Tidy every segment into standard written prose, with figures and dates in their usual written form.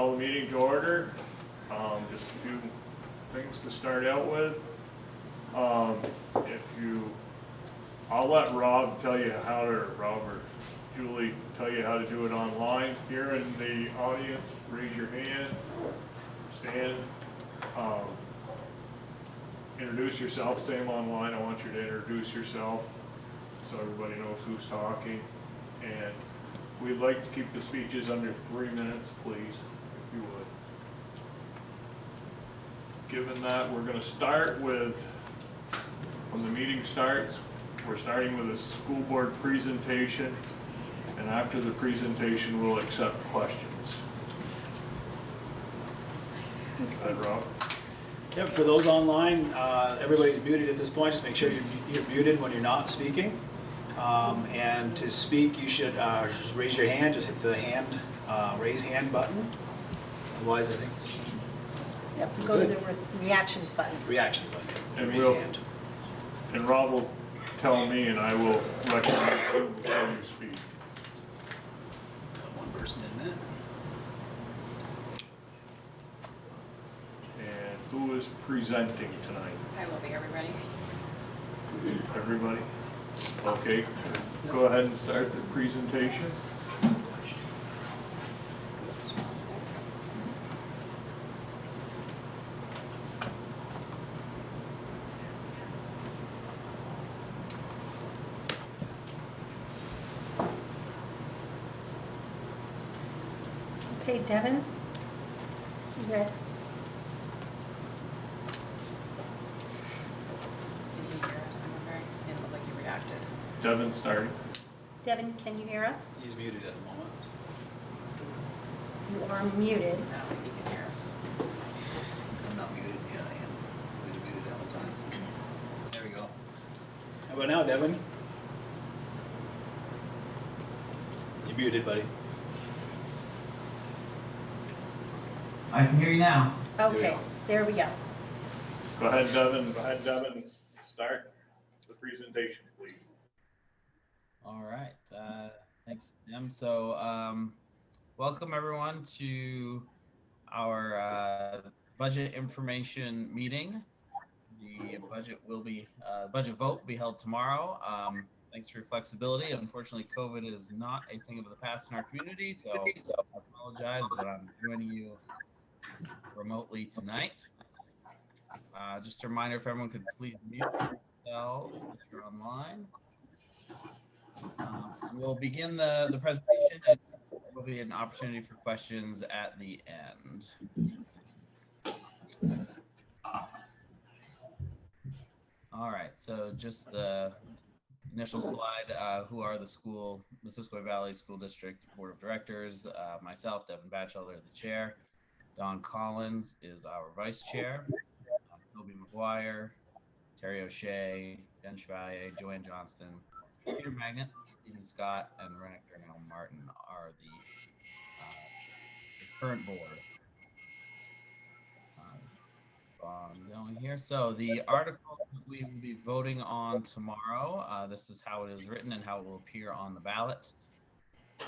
Call the meeting to order. Just a few things to start out with. I'll let Rob tell you how to, Rob or Julie tell you how to do it online. Here in the audience, raise your hand, stand, introduce yourself, same online. I want you to introduce yourself so everybody knows who's talking. And we'd like to keep the speeches under 3 minutes, please, if you would. Given that, we're going to start with, when the meeting starts, we're starting with a school board presentation, and after the presentation, we'll accept questions. Go ahead, Rob. Yep, for those online, everybody's muted at this point. Just make sure you're muted when you're not speaking. And to speak, you should just raise your hand. Just hit the raise hand button. Otherwise, I think. Yep, go to the reactions button. Reactions button. And raise hand. And Rob will tell me, and I will recognize you before you speak. Got one person in that. And who is presenting tonight? I will be, everybody. Everybody? Okay, go ahead and start the presentation. Okay, Devin, you ready? Can you hear us? It looked like you reacted. Devin starting. Devin, can you hear us? He's muted at the moment. You are muted. No, he can hear us. I'm not muted. Yeah, I am. I've been muted all the time. There we go. How about now, Devin? You're muted, buddy. I can hear you now. Okay, there we go. Go ahead, Devin. Go ahead, Devin. Start the presentation, please. All right. Thanks, Tim. So, welcome everyone to our budget information meeting. The budget budget vote will be held tomorrow. Thanks for your flexibility. Unfortunately, COVID is not a thing of the past in our community, so I apologize, but I'm joining you remotely tonight. Just a reminder, if everyone could please mute themselves if you're online. We'll begin the presentation, and there will be an opportunity for questions at the end. All right, so just the initial slide, who are the Missisquoi Valley School District Board of Directors. Myself, Devin Batchelder, the chair. Don Collins is our vice chair. Toby McGuire, Terry O'Shea, Ben Chevalier, Joanne Johnston, Peter Magnet, Stephen Scott, and Rennick Darnell Martin are the current board. Going here. So the article that we will be voting on tomorrow, this is how it is written and how it will appear on the ballot.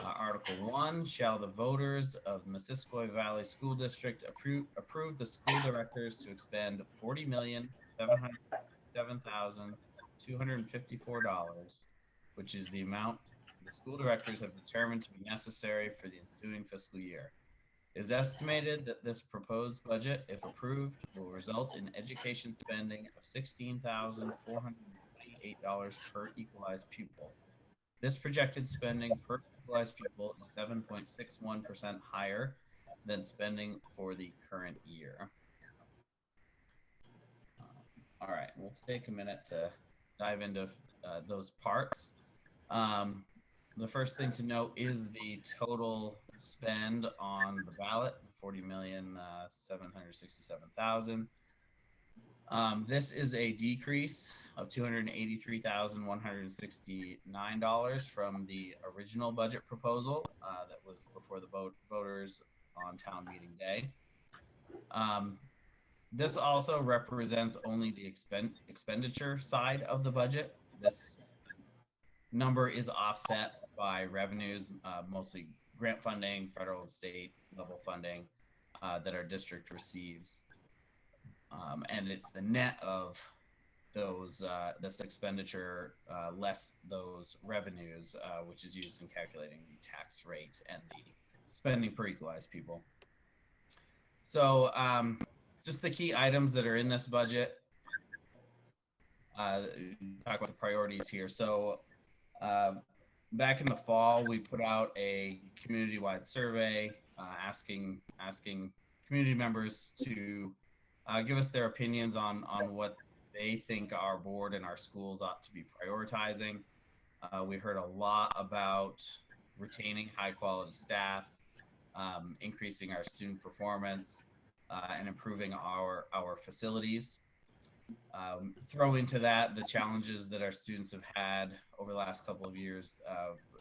Article 1, shall the voters of Missisquoi Valley School District approve the school directors to expend $40,707,254, which is the amount the school directors have determined to be necessary for the ensuing fiscal year. It is estimated that this proposed budget, if approved, will result in education spending of $16,428 per equalized pupil. This projected spending per equalized pupil is 7.61% higher than spending for the current year. All right, we'll take a minute to dive into those parts. The first thing to note is the total spend on the ballot, $40,767,000. This is a decrease of $283,169 from the original budget proposal that was before the voters on town meeting day. This also represents only the expenditure side of the budget. This number is offset by revenues, mostly grant funding, federal and state level funding, that our district receives. And it's the net of those this expenditure less those revenues, which is used in calculating the tax rate and the spending per equalized pupil. So just the key items that are in this budget. Talk about the priorities here. So back in the fall, we put out a community-wide survey asking community members to give us their opinions on what they think our board and our schools ought to be prioritizing. We heard a lot about retaining high-quality staff, increasing our student performance, and improving our facilities. Throw into that the challenges that our students have had over the last couple of years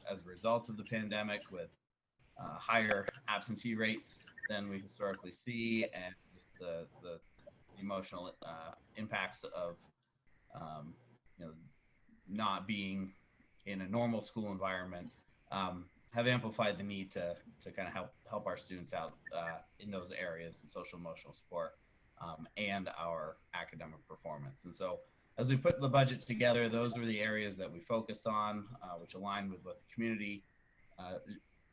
as a result of the pandemic, with higher absentee rates than we historically see, and just the emotional impacts of not being in a normal school environment have amplified the need to kind of help our students out in those areas, in social emotional support and our academic performance. And so as we put the budget together, those were the areas that we focused on, which aligned with what the community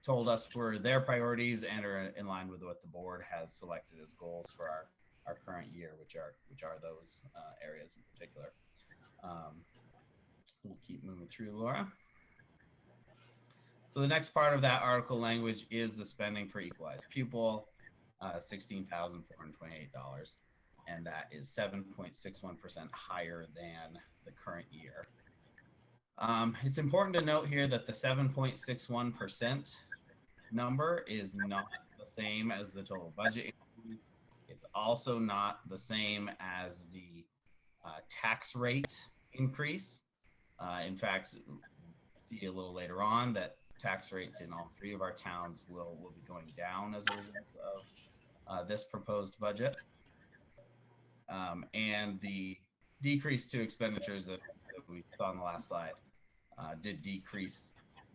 told us were their priorities and are in line with what the board has selected as goals for our current year, which are those areas in particular. We'll keep moving through, Laura. So the next part of that article language is the spending per equalized pupil, $16,428, and that is 7.61% higher than the current year. It's important to note here that the 7.61% number is not the same as the total budget increase. It's also not the same as the tax rate increase. In fact, we'll see a little later on that tax rates in all three of our towns will be going down as a result of this proposed budget. And the decrease to expenditures that we saw on the last slide did decrease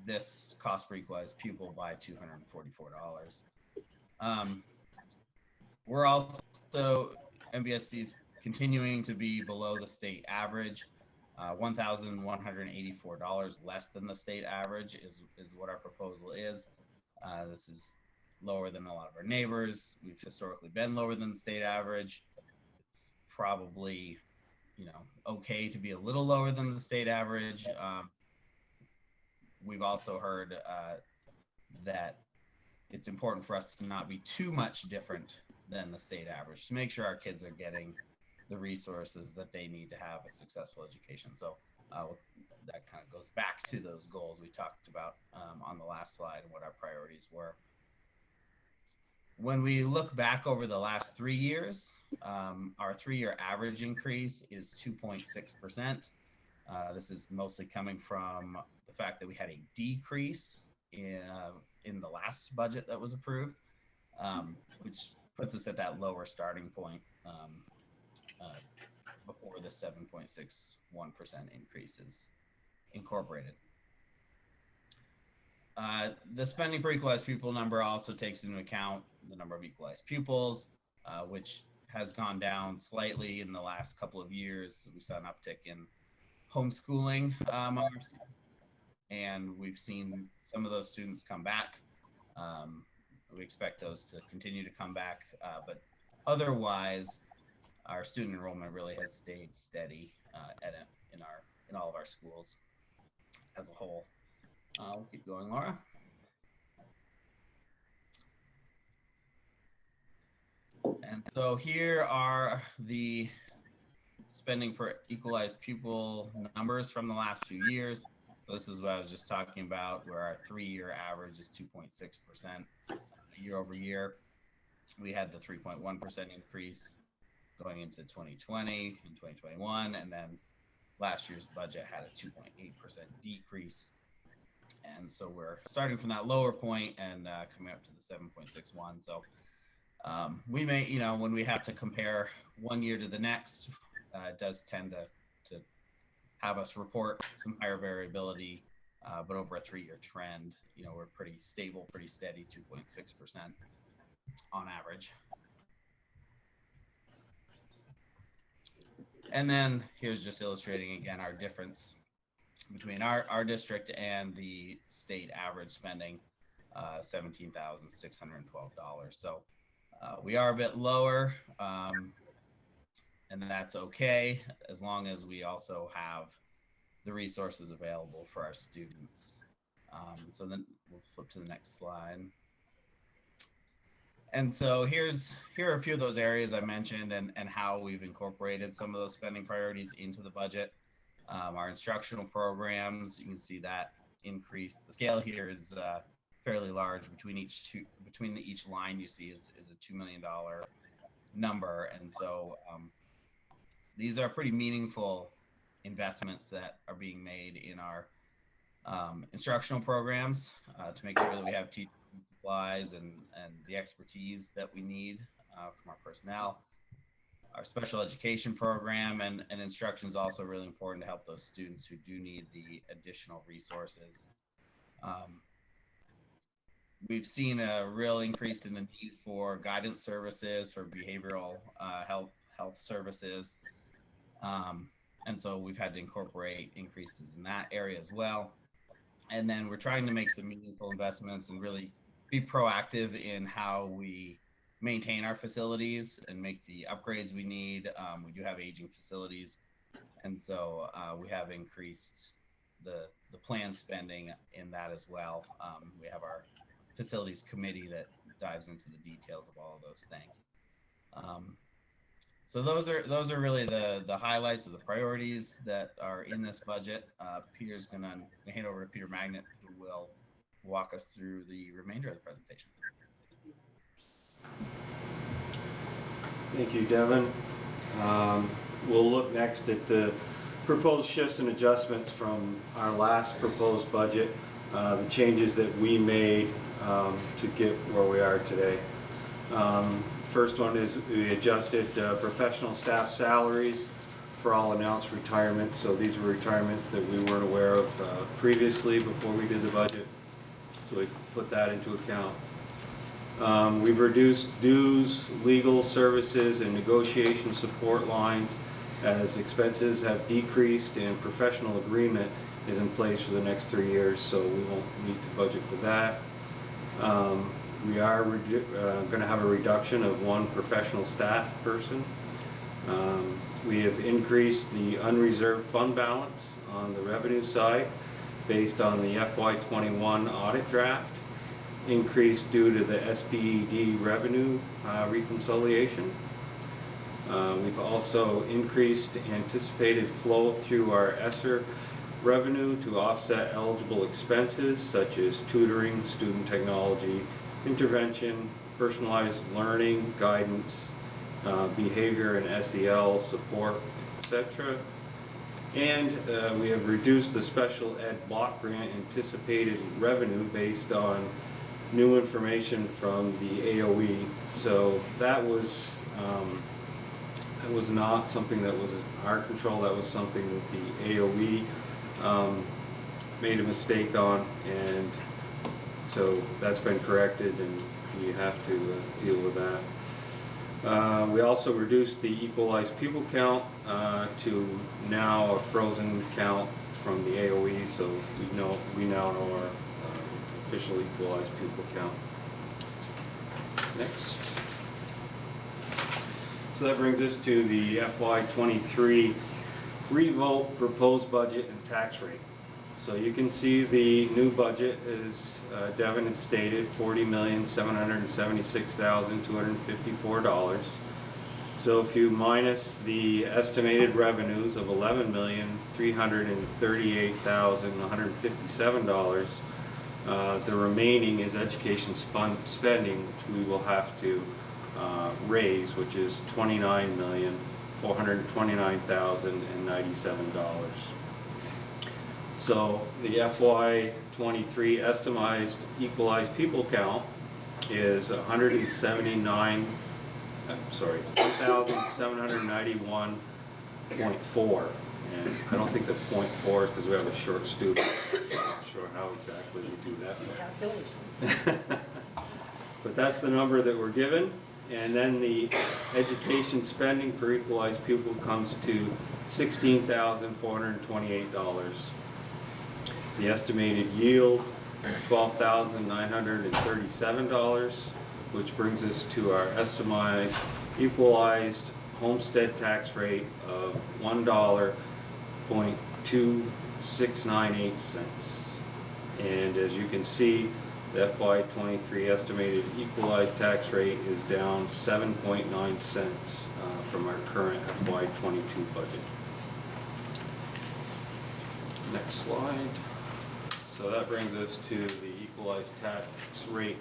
this cost per equalized pupil by $244. We're also, MVSD is continuing to be below the state average. $1,184 less than the state average is what our proposal is. This is lower than a lot of our neighbors. We've historically been lower than the state average. It's probably, okay to be a little lower than the state average. We've also heard that it's important for us to not be too much different than the state average to make sure our kids are getting the resources that they need to have a successful education. So that kind of goes back to those goals we talked about on the last slide and what our priorities were. When we look back over the last 3 years, our 3-year average increase is 2.6%. This is mostly coming from the fact that we had a decrease in the last budget that was approved, which puts us at that lower starting point before the 7.61% increase is incorporated. The spending per equalized pupil number also takes into account the number of equalized pupils, which has gone down slightly in the last couple of years. We saw an uptick in homeschooling among our students, and we've seen some of those students come back. We expect those to continue to come back, but otherwise, our student enrollment really has stayed steady in all of our schools as a whole. We'll keep going, Laura. And so here are the spending per equalized pupil numbers from the last few years. So this is what I was just talking about, where our 3-year average is 2.6% year over year. We had the 3.1% increase going into 2020 and 2021, and then last year's budget had a 2.8% decrease. And so we're starting from that lower point and coming up to the 7.61. So we may, when we have to compare one year to the next, it does tend to have us report some higher variability, but over a 3-year trend, we're pretty stable, pretty steady, 2.6% on average. average. And then here's just illustrating again our difference between our district and the state average spending, $17,612. So we are a bit lower, and that's okay as long as we also have the resources available for our students. So then we'll flip to the next slide. And so here are a few of those areas I mentioned and how we've incorporated some of those spending priorities into the budget. Our instructional programs, you can see that increase. The scale here is fairly large. Between each line you see is a $2 million number, and so these are pretty meaningful investments that are being made in our instructional programs to make sure that we have teaching supplies and the expertise that we need from our personnel. Our special education program and instruction is also really important to help those students who do need the additional resources. We've seen a real increase in the need for guidance services, for behavioral health services. And so we've had to incorporate increases in that area as well. And then we're trying to make some meaningful investments and really be proactive in how we maintain our facilities and make the upgrades we need. We do have aging facilities, and so we have increased the planned spending in that as well. We have our facilities committee that dives into the details of all of those things. So those are really the highlights of the priorities that are in this budget. Peter's gonna hand over to Peter Magnet, who will walk us through the remainder of the presentation. Thank you, Devin. We'll look next at the proposed shifts and adjustments from our last proposed budget, the changes that we made to get where we are today. First one is we adjusted professional staff salaries for all announced retirements. So these were retirements that we weren't aware of previously before we did the budget. So we put that into account. We've reduced dues, legal services, and negotiation support lines as expenses have decreased and professional agreement is in place for the next 3 years, so we won't need to budget for that. We are going to have a reduction of 1 professional staff person. We have increased the unreserved fund balance on the revenue side based on the FY21 audit draft, increased due to the SPED revenue reconciliation. We've also increased anticipated flow through our ESSER revenue to offset eligible expenses such as tutoring, student technology, intervention, personalized learning, guidance, behavior and SEL support, etc. And we have reduced the special ed block grant anticipated revenue based on new information from the AOE. So that was not something that was our control. That was something that the AOE made a mistake on, and so that's been corrected, and you have to deal with that. We also reduced the equalized pupil count to now a frozen count from the AOE, so we now know our official equalized pupil count. Next. So that brings us to the FY23 revote proposed budget and tax rate. So you can see the new budget is Devin had stated $40,776,254. So if you minus the estimated revenues of $11,338,157, the remaining is education spending, which we will have to raise, which is $29,429,097. So the FY23 estimated equalized pupil count is 1,791.4. And I don't think the 0.4 is because we have a short student. I'm not sure how exactly we do that. But that's the number that we're given. And then the education spending per equalized pupil comes to $16,428. The estimated yield, $12,937, which brings us to our estimated equalized homestead tax rate of $1.2698. And as you can see, the FY23 estimated equalized tax rate is down 7.9 cents from our current FY22 budget. Next slide. So that brings us to the equalized tax rate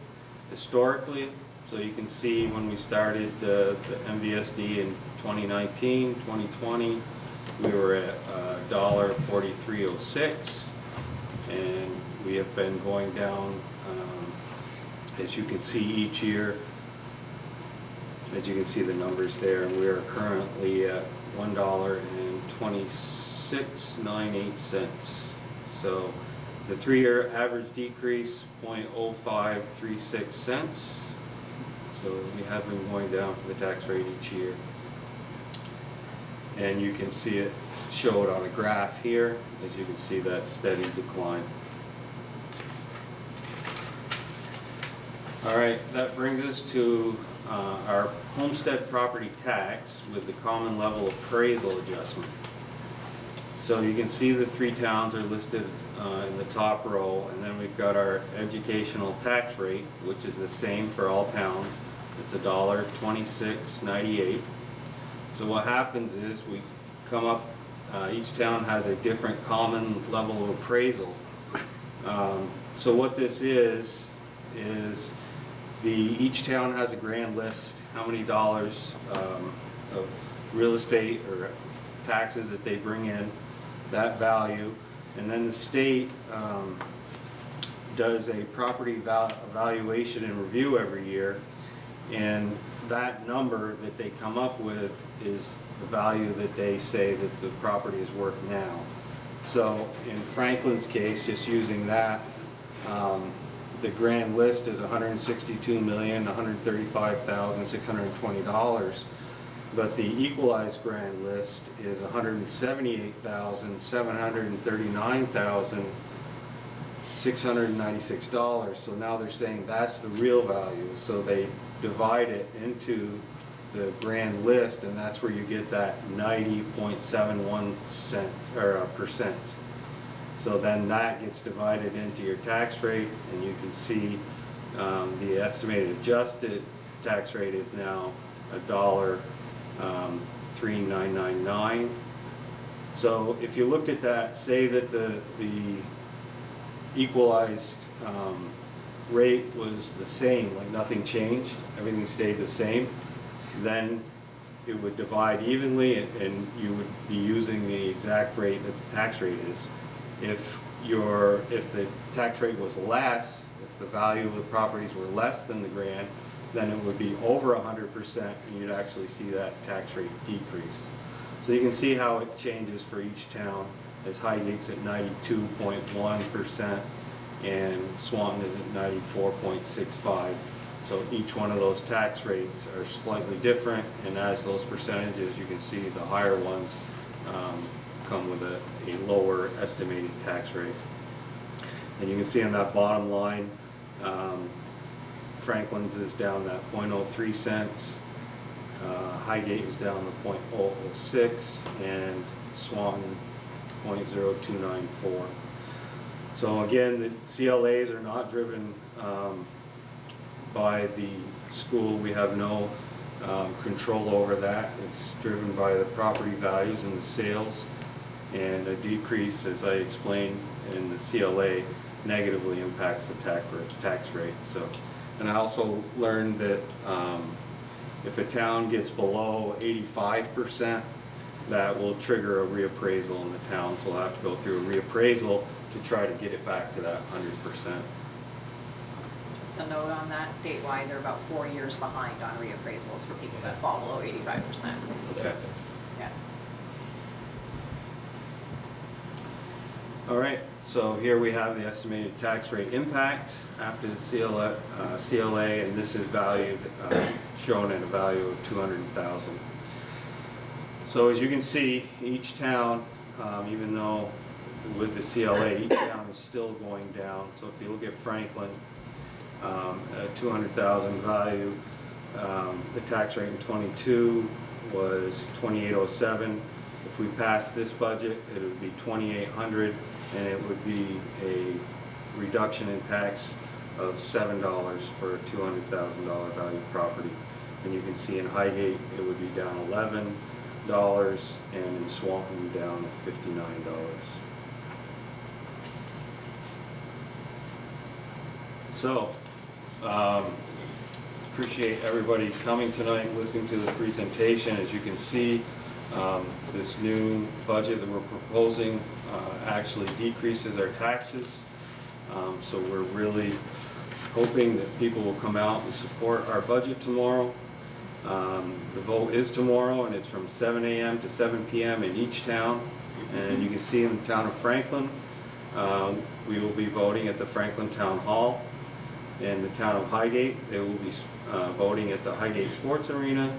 historically. So you can see when we started the MVSD in 2019, 2020, we were at $1.4306, and we have been going down, as you can see each year. As you can see the numbers there, and we are currently at $1.2698. So the 3-year average decrease, 0.0536 cents. So we have been going down for the tax rate each year. And you can see it showed on a graph here, as you can see that steady decline. All right, that brings us to our homestead property tax with the common level appraisal adjustment. So you can see the 3 towns are listed in the top row, and then we've got our educational tax rate, which is the same for all towns. It's $1.2698. So what happens is we come up, each town has a different common level of appraisal. So what this is each town has a grand list, how many dollars of real estate or taxes that they bring in, that value, and then the state does a property evaluation and review every year, and that number that they come up with is the value that they say that the property is worth now. So in Franklin's case, just using that, the grand list is $162,135,620, but the equalized grand list is $178,739,696. So now they're saying that's the real value. So they divide it into the grand list, and that's where you get that 90.71 percent. So then that gets divided into your tax rate, and you can see the estimated adjusted tax rate is now $1.3999. So if you looked at that, say that the equalized rate was the same, like nothing changed, everything stayed the same, then it would divide evenly, and you would be using the exact rate that the tax rate is. If the tax rate was less, if the value of the properties were less than the grand, then it would be over 100%, and you'd actually see that tax rate decrease. So you can see how it changes for each town, as Highgate's at 92.1% and Swanton is at 94.65%. So each one of those tax rates are slightly different, and as those percentages, you can see the higher ones come with a lower estimated tax rate. And you can see on that bottom line, Franklin's is down that 0.03 cents, Highgate is down to 0.006, and Swanton 0.0294. So again, the CLAs are not driven by the school. We have no control over that. It's driven by the property values and the sales, and a decrease, as I explained in the CLA, negatively impacts the tax rate. So, and I also learned that if a town gets below 85%, that will trigger a reappraisal in the town. So we'll have to go through a reappraisal to try to get it back to that 100%. Just a note on that, statewide, they're about 4 years behind on reappraisals for people that fall below 85%. Okay. Yeah. All right. So here we have the estimated tax rate impact after the CLA, and this is valued, shown at a value of $200,000. So as you can see, each town, even though with the CLA, each town is still going down. So if you look at Franklin, at $200,000 value, the tax rate in '22 was $2,807. If we pass this budget, it would be $2,800, and it would be a reduction in tax of $7 for a $200,000 value property. And you can see in Highgate, it would be down $11, and in Swanton, down $59. So, appreciate everybody coming tonight, listening to the presentation. As you can see, this new budget that we're proposing actually decreases our taxes. So we're really hoping that people will come out and support our budget tomorrow. The vote is tomorrow, and it's from 7 a.m. to 7 p.m. in each town. And you can see in the town of Franklin, we will be voting at the Franklin Town Hall. In the town of Highgate, they will be voting at the Highgate Sports Arena.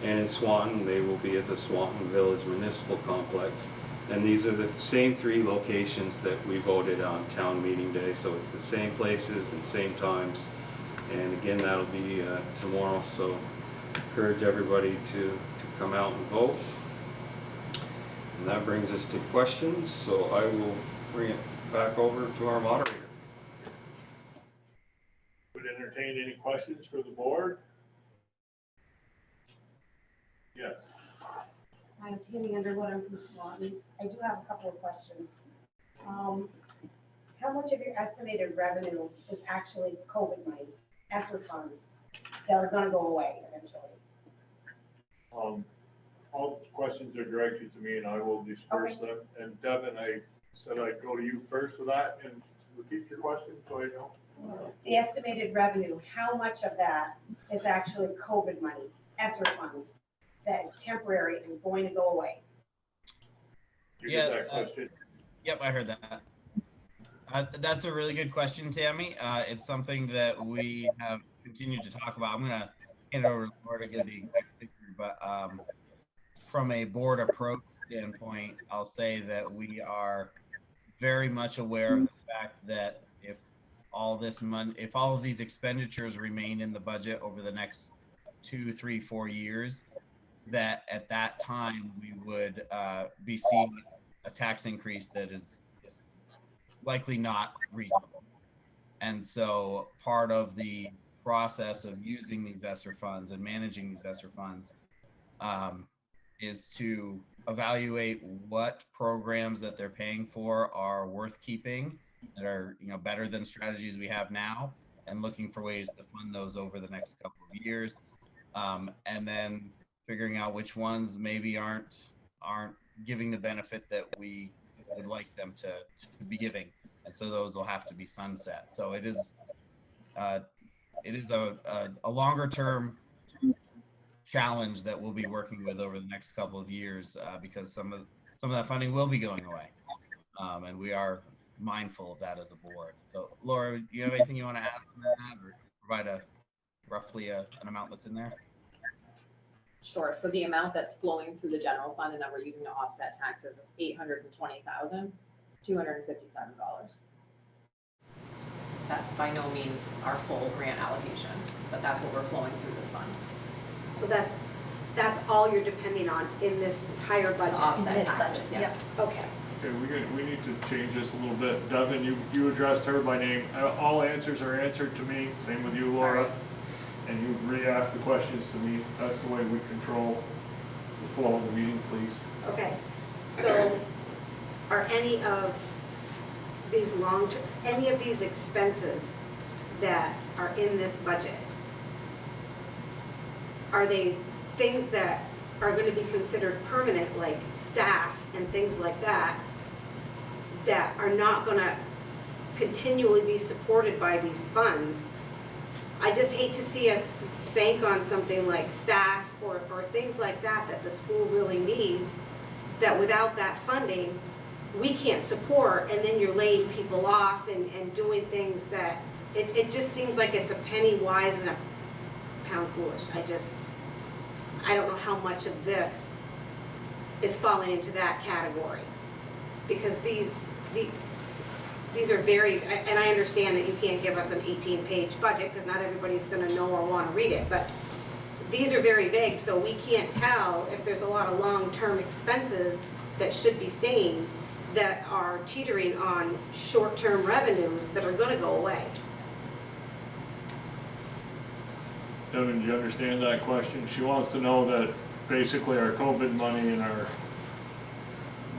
And in Swanton, they will be at the Swanton Village Municipal Complex. And these are the same 3 locations that we voted on town meeting day, so it's the same places and same times. And again, that'll be tomorrow, so encourage everybody to come out and vote. And that brings us to questions, so I will bring it back over to our moderator. Would entertain any questions for the board? Yes. I'm Tammy Underwood, I'm from Swanton. I do have a couple of questions. How much of your estimated revenue is actually COVID money, ESSER funds, that are gonna go away eventually? All questions are directed to me and I will disperse them. And Devin, I said I'd go to you first with that, and repeat your question so I know. The estimated revenue, how much of that is actually COVID money, ESSER funds, that is temporary and going to go away? You get that question? Yep, I heard that. That's a really good question, Tammy. It's something that we have continued to talk about. I'm going to hand it over to Laura to give the exact figure, but from a board approach standpoint, I'll say that we are very much aware of the fact that if all this money, if all of these expenditures remain in the budget over the next 2, 3, 4 years, that at that time we would be seeing a tax increase that is likely not reasonable. And so part of the process of using these ESSER funds and managing these ESSER funds is to evaluate what programs that they're paying for are worth keeping, that are, you know, better than strategies we have now, and looking for ways to fund those over the next couple of years, and then figuring out which ones maybe aren't giving the benefit that we would like them to be giving, and so those will have to be sunset. So it is a longer term challenge that we'll be working with over the next couple of years, because some of that funding will be going away, and we are mindful of that as a board. So Laura, do you have anything you want to add on that, or provide roughly an amount that's in there? Sure, so the amount that's flowing through the general fund and that we're using to offset taxes is $820,257. That's by no means our full grant allocation, but that's what we're flowing through this fund So that's all you're depending on in this entire to budget? offset this taxes, budget, yeah. yep. Okay. Okay, we need to change this a little bit. Devin, you addressed her by name. All answers are answered to me. Same with you, Laura. Sorry. And you re-ask the questions to me. That's the way we control the flow of the meeting, please. Okay, so are any of these any of these expenses that are in this budget, are they things that are going to be considered permanent, like staff and things like that, that are not going to continually be supported by these funds? I just hate to see us bank on something like staff or things like that that the school really needs, that without that funding, we can't support, and then you're laying people off and doing things that, it just seems like it's a penny wise and a pound foolish. I don't know how much of this is falling into that category. Because these are very, and I understand that you can't give us an 18-page budget because not everybody's gonna know or wanna read it, but these are very vague, so we can't tell if there's a lot of long-term expenses that should be staying that are teetering on short-term revenues that are gonna go away. Devin, do you understand that question? She wants to know that basically our COVID money and our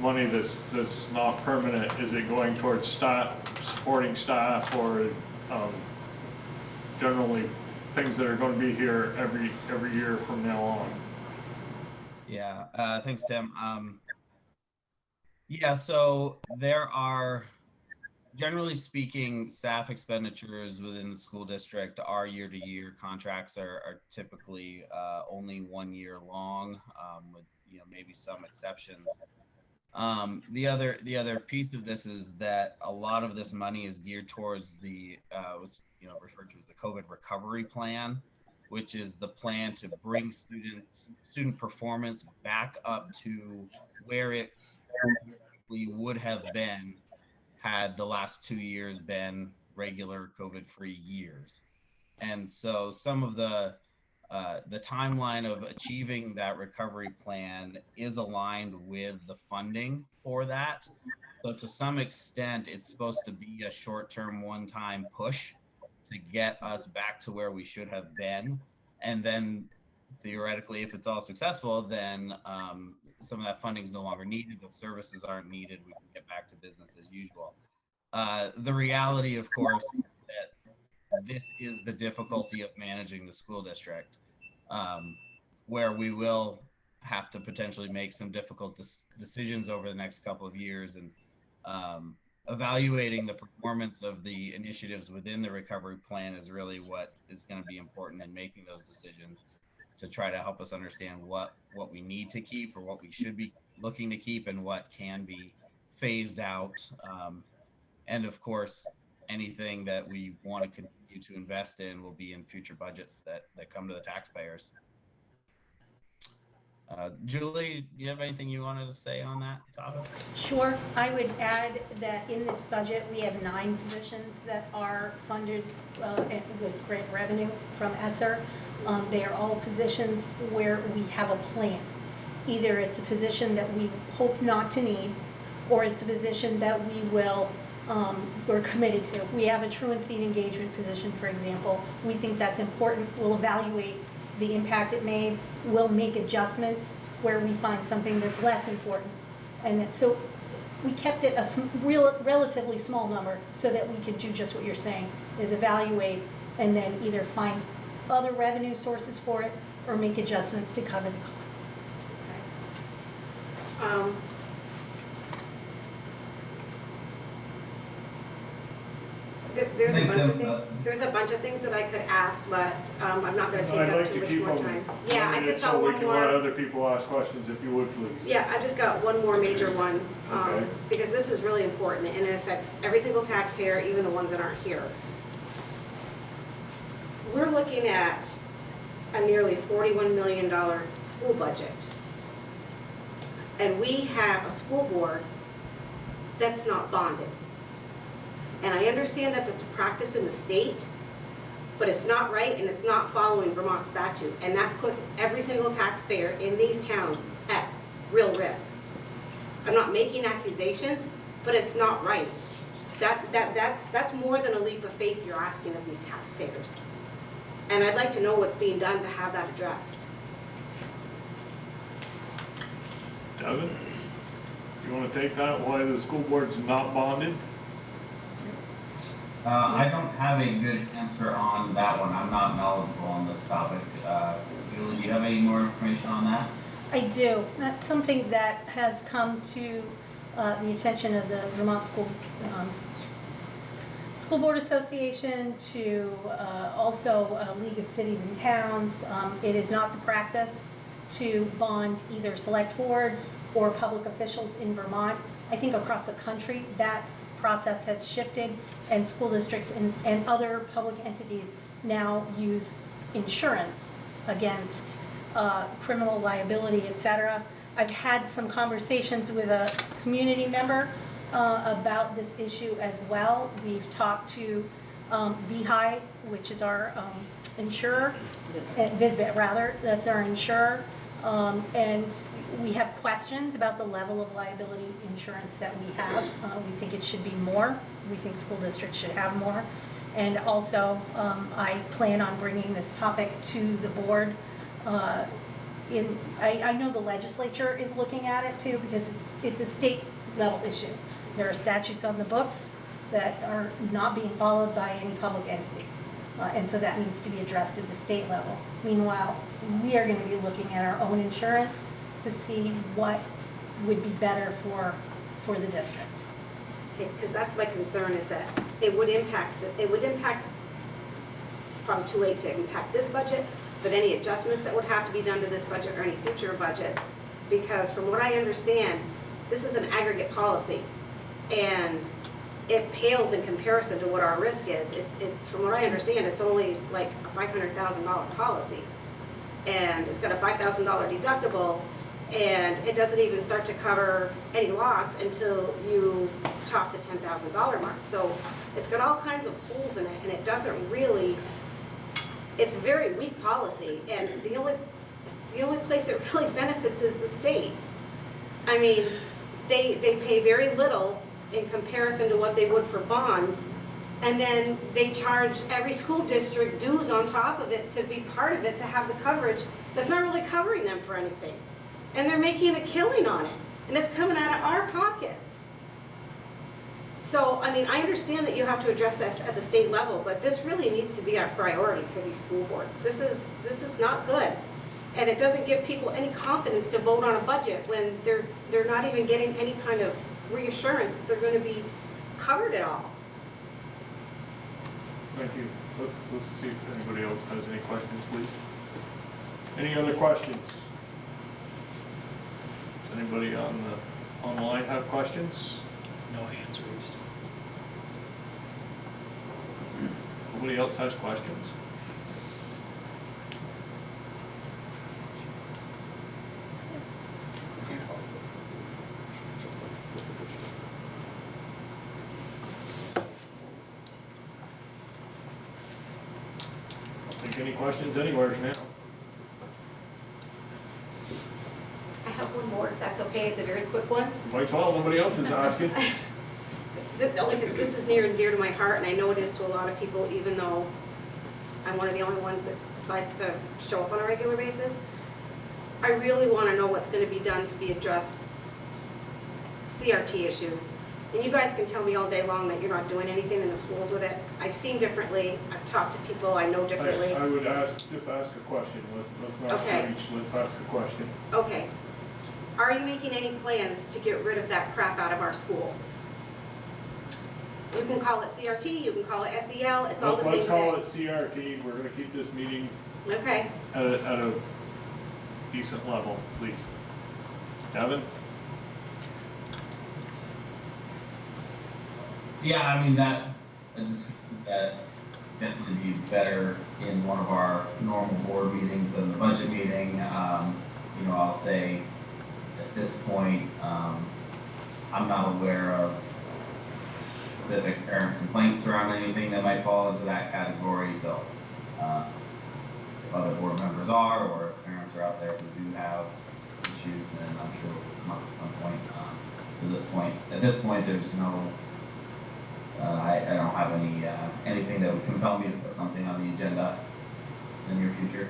money that's not permanent, is it going towards staff, supporting staff, or generally things that are going to be here every year from now on? Yeah, thanks, Tim. Yeah, so there are, generally speaking, staff expenditures within the school district. Our year-to-year contracts are typically only 1 year long, with maybe some exceptions. The other piece of this is that a lot of this money is geared towards the was referred to as the COVID recovery plan, which is the plan to bring student performance back up to where it would have been had the last 2 years been regular COVID-free years. And so some of the timeline of achieving that recovery plan is aligned with the funding for that. So to some extent, it's supposed to be a short-term one-time push to get us back to where we should have been. And then theoretically, if it's all successful, then some of that funding is no longer needed. The services aren't needed. We can get back to business as usual. The reality, of course, is that this is the difficulty of managing the school district, where we will have to potentially make some difficult decisions over the next couple of years, and evaluating the performance of the initiatives within the recovery plan is really what is going to be important in making those decisions, to try to help us understand what we need to keep or what we should be looking to keep and what can be phased out. And of course, anything that we want to continue to invest in will be in future budgets that come to the taxpayers. Julie, do you have anything you wanted to say on that topic? Sure. I would add that in this budget, we have 9 positions that are funded with grant revenue from ESSER. They are all positions where we have a plan. Either it's a position that we hope not to need, or it's a position that we will, we're committed to. We have a truancy and engagement position, for example. We think that's important. We'll evaluate the impact it made. We'll make adjustments where we find something that's less important. And so we kept it a relatively small number so that we could do just what you're saying, is evaluate and then either find other revenue sources for it or make adjustments to cover the cost. There's a bunch of things that I could ask, but I'm not going to take up too much more time. Yeah, I just got one more. So we can let other people ask questions, if you would, please. Yeah, I just got one more major one, Okay. because this is really important and it affects every single taxpayer, even the ones that aren't here. We're looking at a nearly $41 million school budget. And we have a school board that's not bonded. And I understand that that's a practice in the state, but it's not right and it's not following Vermont statute. And that puts every single taxpayer in these towns at real risk. I'm not making accusations, but it's not right. That's more than a leap of faith you're asking of these taxpayers. And I'd like to know what's being done to have that addressed. Devin, you want to take that, why the school board's not bonded? I don't have a good answer on that one. I'm not knowledgeable on this topic. Julie, do you have any more information on that? I do. That's something that has come to the attention of the Vermont School Board Association, to also League of Cities and Towns. It is not the practice to bond either select boards or public officials in Vermont. I think across the country, that process has shifted, and school districts and other public entities now use insurance against criminal liability, et cetera. I've had some conversations with a community member about this issue as well. We've talked to VHI, which is our insurer, Visbit rather, that's our insurer. And we have questions about the level of liability insurance that we have. We think it should be more. We think school districts should have more. And also, I plan on bringing this topic to the board. I know the legislature is looking at it too, because it's a state level issue. There are statutes on the books that are not being followed by any public entity. And so that needs to be addressed at the state level. Meanwhile, we are going to be looking at our own insurance to see what would be better for the district. Okay, because that's my concern, is that it would impact, it's probably too late to impact this budget, but any adjustments that would have to be done to this budget or any future budgets, because from what I understand, this is an aggregate policy, and it pales in comparison to what our risk is. From what I understand, it's only like a $500,000 policy, and it's got a $5,000 deductible, and it doesn't even start to cover any loss until you top the $10,000 mark. So it's got all kinds of holes in it, and it doesn't really, it's a very weak policy, and the only place it really benefits is the state. I mean, they pay very little in comparison to what they would for bonds, and then they charge every school district dues on top of it to be part of it, to have the coverage that's not really covering them for anything. And they're making a killing on it, and it's coming out of our pockets. So, I mean, I understand that you have to address this at the state level, but this really needs to be our priority for these school boards. This is not good. And it doesn't give people any confidence to vote on a budget when they're not even getting any kind of reassurance that they're going to be covered at all. Thank you. Let's see if anybody else has any questions, please. Any other questions? Does anybody online have questions? No hands raised. Nobody else has questions? Any questions anywhere now? I have one more, if that's okay. It's a very quick one. Might well, nobody else is asking. Only because this is near and dear to my heart, and I know it is to a lot of people, even though I'm one of the only ones that decides to show up on a regular basis. I really want to know what's going to be done to be addressed CRT issues. And you guys can tell me all day long that you're not doing anything in the schools with it. I've seen differently, I've talked to people, I know differently. I would just ask a question. Let's not Okay. preach, let's ask a question. Okay. Are you making any plans to get rid of that crap out of our school? You can call it CRT, you can call it SEL, it's all the same Let's call thing. it CRT. We're gonna keep this meeting Okay. at a decent level, please. Devin? Yeah, I mean, I just think that definitely be better in one of our normal board meetings than the budget meeting. You know, I'll say at this point, I'm not aware of specific parent complaints around anything that might fall into that category. So if other board members are, or if parents are out there who do have issues, then I'm sure it'll come up at some point. At this point, there's no. I don't have anything that would compel me to put something on the agenda in the near future.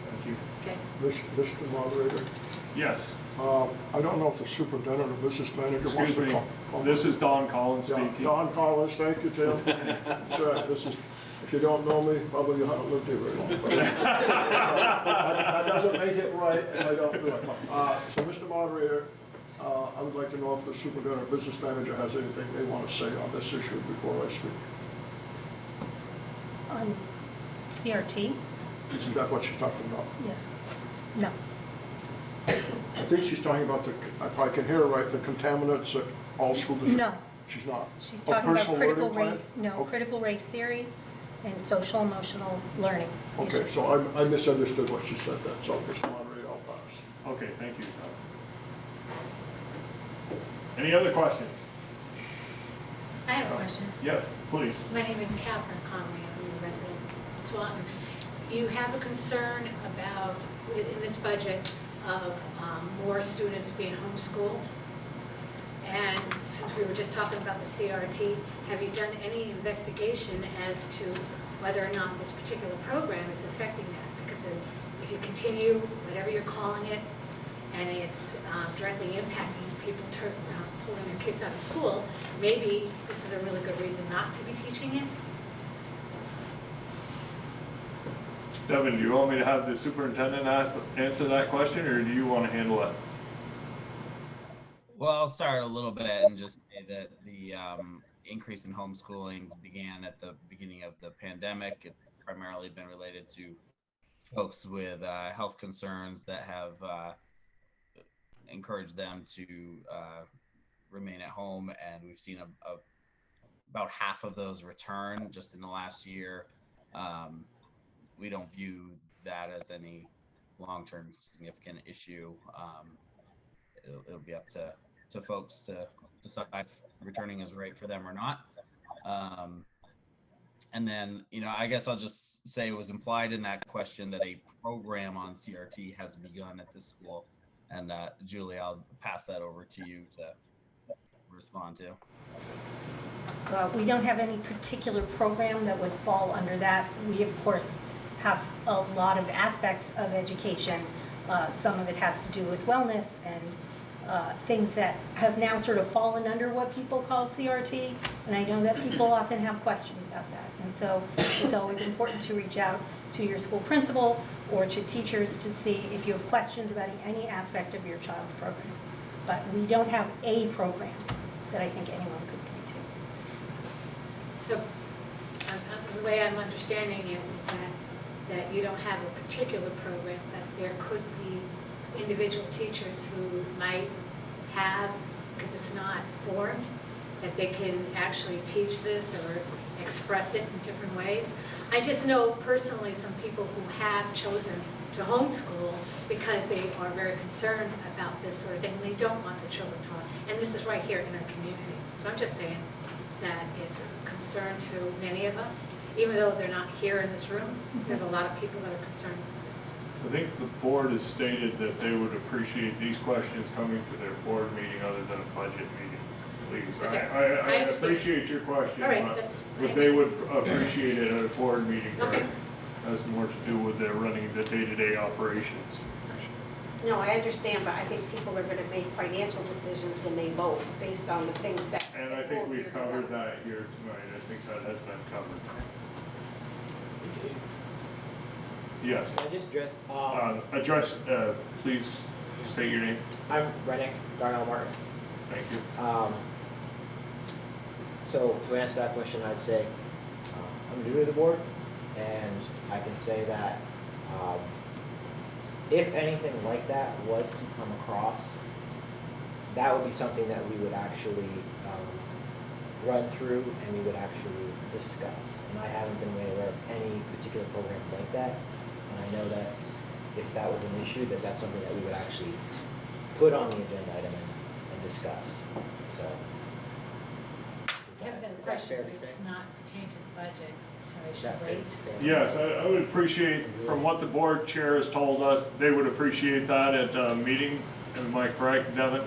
Thank you. Okay. Mr. Moderator, Yes. I don't know if the superintendent or business manager wants Excuse to me. come. This is Don Collins Yeah, speaking. Don Collins, thank you, Tim. That's right, this is, if you don't know me, probably you haven't lived here very long. But that doesn't make it right if I don't do it. So, Mr. Moderator, I would like to know if the superintendent or business manager has anything they want to say on this issue before I speak. On CRT? Isn't that what you're talking about? Yes. No. I think she's talking about the, if I can hear her right, the contaminants at all school districts? No, She's not? she's Oh, talking about personal critical learning plan? race, no, Okay. critical race theory and social emotional learning. Okay, issues. so I misunderstood what she said then, so Mr. Moderator, I'll pass. Okay, thank you. Any other questions? I have a question. Yes, please. My name is Catherine Conley, I'm a resident of Swanton. You have a concern about, in this budget, of more students being homeschooled? And since we were just talking about the CRT, have you done any investigation as to whether or not this particular program is affecting that? Because if you continue, whatever you're calling it, and it's directly impacting people pulling their kids out of school, maybe this is a really good reason not to be teaching it? Devin, do you want me to have the superintendent answer that question, or do you want to handle it? Well, I'll start a little bit and just say that the increase in homeschooling began at the beginning of the pandemic. It's primarily been related to folks with health concerns that have encouraged them to remain at home, and we've seen about half of those return just in the last year. We don't view that as any long-term significant issue. It'll be up to folks to decide if returning is right for them or not. And then, I guess I'll just say it was implied in that question that a program on CRT has begun at this school. And Julie, I'll pass that over to you to respond to. We don't have any particular program that would fall under that. We, of course, have a lot of aspects of education. Some of it has to do with wellness and things that have now sort of fallen under what people call CRT. And I know that people often have questions about that. And so it's always important to reach out to your school principal or to teachers to see if you have questions about any aspect of your child's program. But we don't have a program that I think anyone could point to. So the way I'm understanding it is that you don't have a particular program, that there could be individual teachers who might have, because it's not formed, that they can actually teach this or express it in different ways. I just know personally some people who have chosen to homeschool because they are very concerned about this sort of thing. They don't want their children taught. And this is right here in our community. So I'm just saying that it's a concern to many of us. Even though they're not here in this room, there's a lot of people that are concerned about this. I think the board has stated that they would appreciate these questions coming to their board meeting other than a budget meeting, please. Okay, I I understand. appreciate your question, All right, that's- but they would appreciate it at a board meeting where Okay. it has more to do with their running the day-to-day operations. No, I understand, but I think people are gonna make financial decisions when they vote based on the things that And they I think hold dear we've to covered them. that here tonight. I think that has been covered. Yes. Can I just address, Please state your name. I'm Rennick, Darnell Martin. Thank you. So to answer that question, I'd say I'm new to the board, and I can say that if anything like that was to come across, that would be something that we would actually run through and we would actually discuss. And I haven't been made aware of any particular programs like that. And I know that if that was an issue, that's something that we would actually put on the agenda item and discuss. So, I have another is that question, fair but to say? it's not pertaining to the budget, so I Is that should fair wait. to say? Yes, I would appreciate, from what the board chair has told us, they would appreciate that at a meeting. Am I correct, Devin?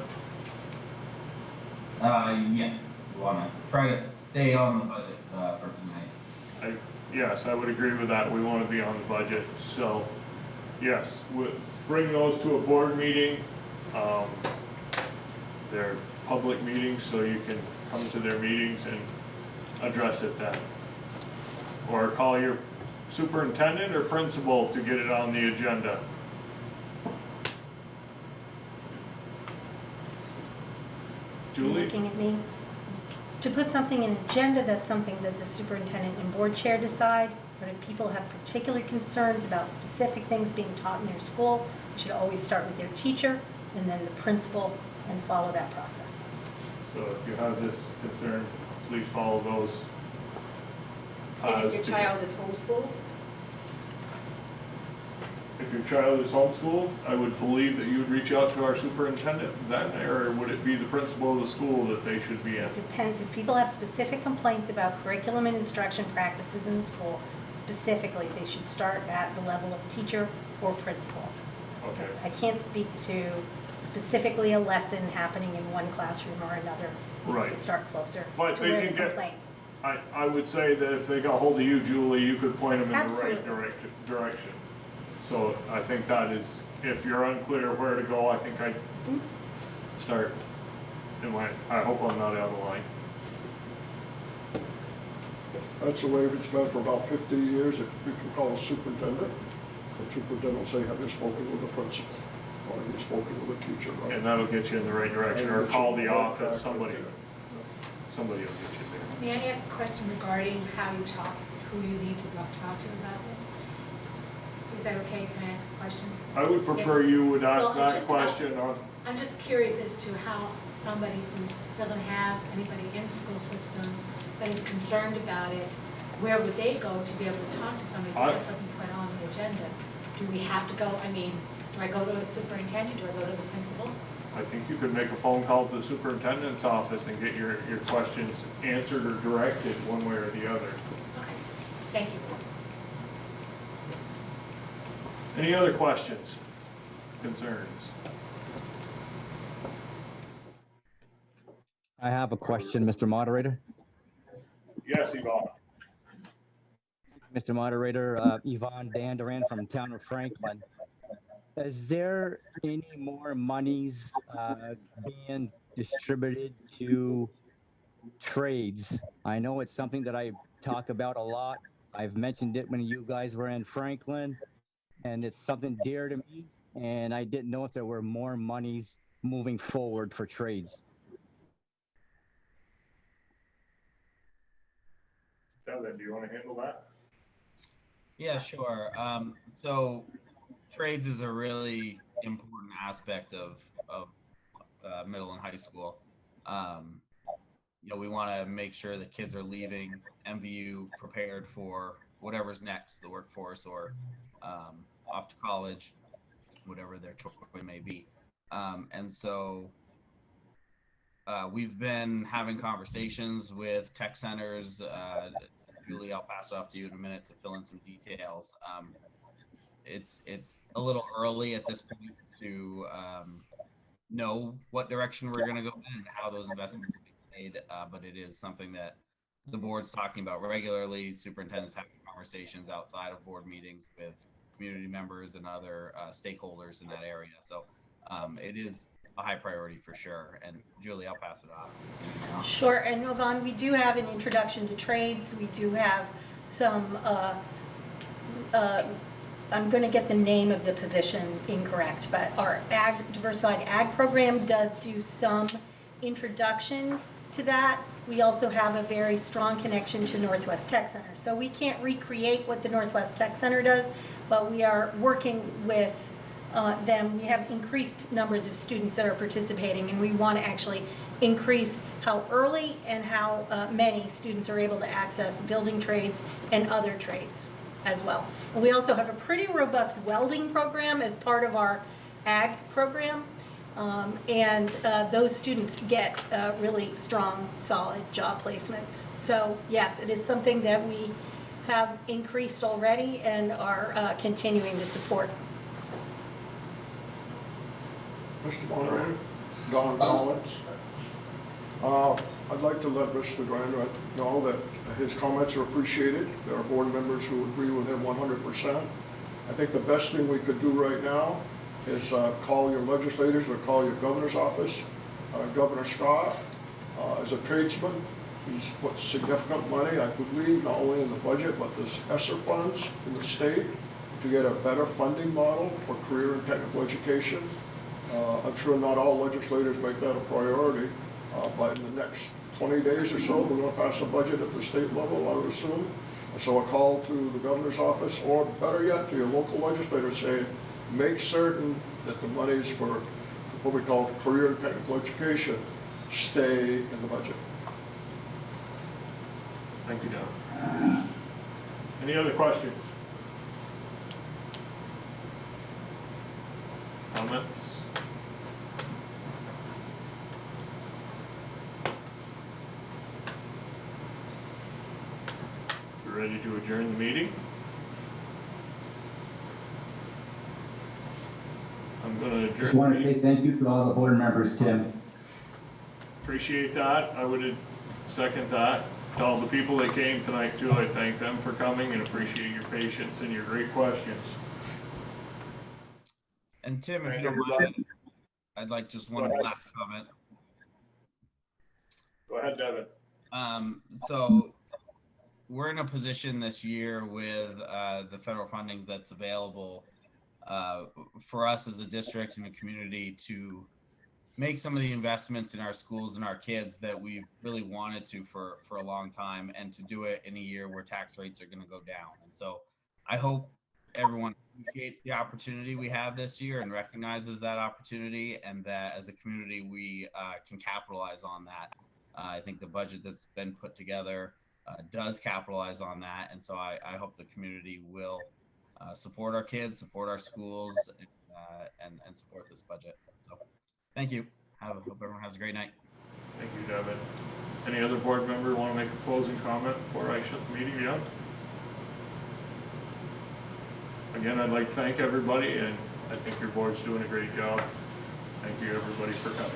Yes, we want to try to stay on the budget for tonight. Yes, I would agree with that. We want to be on the budget. So, yes, bring those to a board meeting. They're public meetings, so you can come to their meetings and address it then. Or call your superintendent or principal to get it on the agenda. Julie? Looking at me. To put something in agenda, that's something that the superintendent and board chair decide. But if people have particular concerns about specific things being taught in their school, they should always start with their teacher and then the principal and follow that process. So if you have this concern, please follow those. And if your paths. child is homeschooled, If your child is homeschooled, I would believe that you would reach out to our superintendent then, or would it be the principal of the school that they should be in? It depends. If people have specific complaints about curriculum and instruction practices in the school, specifically, they should start at the level of teacher or principal. Okay. I can't speak to specifically a lesson happening in one classroom or another. It needs to Right. start closer But to they where can the get- complaint. I would say that if they got hold of you, Julie, you could point them in the right Absolutely. direction. So I think that is, if you're unclear where to go, I think I'd start, I hope I'm not out of line. That's the way it's been for about 50 years. If you can call a superintendent, the superintendent will say, have you spoken with the principal? Or have you spoken with the teacher, right? And that'll get you in the right direction, or call the office, somebody Yeah. will get you there. May I ask a question regarding how you talk, who you need to talk to about this? Is that okay? Can I ask a question? I would prefer you would ask Well, it's that just about- question on, I'm just curious as to how somebody who doesn't have anybody in the school system that is concerned about it, where would they go to be able to talk to somebody who has something put on the agenda? Do we have to go, I mean, do I go to a superintendent, do I go to the principal? I think you could make a phone call to the superintendent's office and get your questions answered or directed one way or the other. Okay, thank you. Any other questions, concerns? I have a question, Mr. Moderator. Yes, Yvonne. Mr. Moderator, Yvonne Danduran from Town of Franklin. Is there any more monies being distributed to trades? I know it's something that I talk about a lot. I've mentioned it when you guys were in Franklin, and it's something dear to me, and I didn't know if there were more monies moving forward for trades. Devin, do you want to handle that? Yeah, sure. So trades is a really important aspect of middle and high school. We want to make sure that kids are leaving MVU prepared for whatever's next, the workforce or off to college, whatever their choice may be. And so we've been having conversations with tech centers. Julie, I'll pass it off to you in a minute to fill in some details. It's a little early at this point to know what direction we're going to go in and how those investments will be made, but it is something that the board's talking about regularly. Superintendents having conversations outside of board meetings with community members and other stakeholders in that area. So it is a high priority for sure. And Julie, I'll pass it off. Sure, and Yvonne, we do have an introduction to trades. We do have some, I'm going to get the name of the position incorrect, but our diversified ag program does do some introduction to that. We also have a very strong connection to Northwest Tech Center. So we can't recreate what the Northwest Tech Center does, but we are working with them. We have increased numbers of students that are participating, and we want to actually increase how early and how many students are able to access building trades and other trades as well. And we also have a pretty robust welding program as part of our ag program. And those students get really strong, solid job placements. So yes, it is something that we have increased already and are continuing to support. Mr. Moderator, Don Collins. I'd like to let Mr. Duran know that his comments are appreciated. There are board members who agree with him 100%. I think the best thing we could do right now is call your legislators or call your governor's office. Governor Scott is a tradesman. He's put significant money, I believe, not only in the budget, but the ESSER funds in the state to get a better funding model for career and technical education. I'm sure not all legislators make that a priority, but in the next 20 days or so, we're going to pass a budget at the state level, I would assume. So a call to the governor's office, or better yet, to your local legislator saying, make certain that the monies for what we call career and technical education stay in the budget. Thank you, Don. Any other questions? Comments? You ready to adjourn the meeting? I'm gonna Just adjourn. want to say thank you to all the board members, Tim. Appreciate that. I would second that. To all the people that came tonight too, I thank them for coming and appreciate your patience and your great questions. And Tim, if Thank you don't everybody. mind, I'd like just one Go ahead. last comment. Go ahead, Devin. So we're in a position this year with the federal funding that's available for us as a district and a community to make some of the investments in our schools and our kids that we've really wanted to for a long time, and to do it in a year where tax rates are going to go down. And so I hope everyone appreciates the opportunity we have this year and recognizes that opportunity, and that as a community we can capitalize on that. I think the budget that's been put together does capitalize on that, and so I hope the community will support our kids, support our schools, and support this budget. So thank you. Hope everyone has a great night. Thank you, Devin. Any other board member want to make a closing comment before I shut the meeting down? Again, I'd like to thank everybody, and I think your board's doing a great job. Thank you, everybody, for coming.